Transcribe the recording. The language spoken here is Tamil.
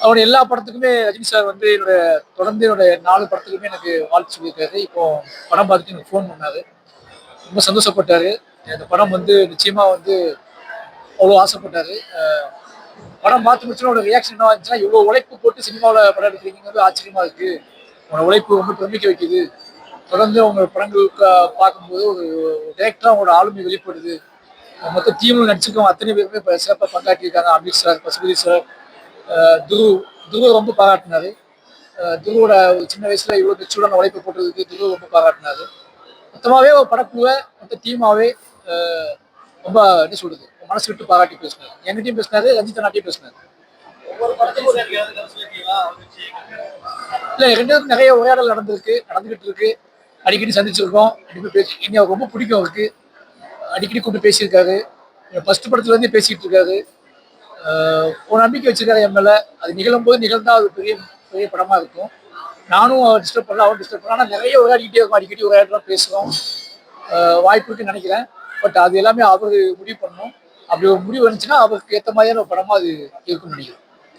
அவருடைய எல்லா படத்துக்குமே ரஜினி சார் வந்து தொடர்ந்து என்னுடைய 4 படத்துக்குமே எனக்கு வாழ்த்து சொல்லியிருக்காரு. இப்போ படம் பார்த்துட்டு எனக்கு ஃபோன் பண்ணாரு. ரொம்ப சந்தோஷப்பட்டாரு. இந்த படம் வந்து நிச்சயமா வந்து அவ்வளோ ஆசைப்பட்டாரு. படம் பார்த்து முடிச்சோட ஒரு ரியாக்ஷன் என்ன இருந்துச்சுன்னா, இவ்வளோ உழைப்பு போட்டு சினிமாவில் படம் எடுக்கிறீங்கிறது ஆச்சரியமா இருக்கு. உங்களோட உழைப்பு ரொம்ப பிரமிக்க வைக்குது. தொடர்ந்து உங்க படங்கள் பார்க்கும்போது ஒரு டைரக்டரா உங்களோட ஆளுமை வெளிப்படுது. மொத்த டீம்ல நடிச்சிருக்கவங்க அத்தனை பேருமே இப்போ சிறப்பாக பங்காற்றியிருக்காங்க. அமீர் சார், பசுபதி சார், துரு துருவ ரொம்ப பாராட்டினாரு. துருவோட சின்ன வயசுல இவ்வளோ மெச்சூரான உழைப்பு போட்டதுக்கு துருவ ரொம்ப பாராட்டினாரு. மொத்தமாவே ஒரு படக்குழுவை மொத்த டீமாவே ரொம்ப என்ன சொல்றது மனசு விட்டு பாராட்டி பேசினாரு. என்கிட்டயும் பேசினாரு, ரஞ்சித் அண்ணாட்டையும் பேசினாரு. இல்ல 2 பேரும் நிறைய உரையாடல் நடந்துகிட்டு இருக்கு. அடிக்கடி சந்திச்சிருக்கோம். அடிக்கடி பேசி இனி அவர் ரொம்ப பிடிக்கும் அவருக்கு. அடிக்கடி கூப்பிட்டு பேசியிருக்காரு. ஃபர்ஸ்ட் படத்துல இருந்தே பேசிட்டு இருக்காரு. ஒரு நம்பிக்கை வச்சிருக்காரு என் மேல. அது நிகழும் போது நிகழ்ந்தா அது பெரிய பெரிய படமா இருக்கும். நானும் அவர் டிஸ்டர்ப் பண்ணல, அவர் டிஸ்டர்ப் பண்ணல. ஆனால் நிறைய உரையாடிக்கிட்டே இருக்கும். அடிக்கடி உரையாடலாம் பேசுவோம். வாய்ப்பு இருக்குன்னு நினைக்கிறேன். பட் அது எல்லாமே அவரு முடிவு பண்ணணும். அப்படி ஒரு முடிவு வந்துச்சுன்னா அவருக்கு ஏற்ற மாதிரியான ஒரு படமா அது இருக்கும்னு நினைக்கிறேன்.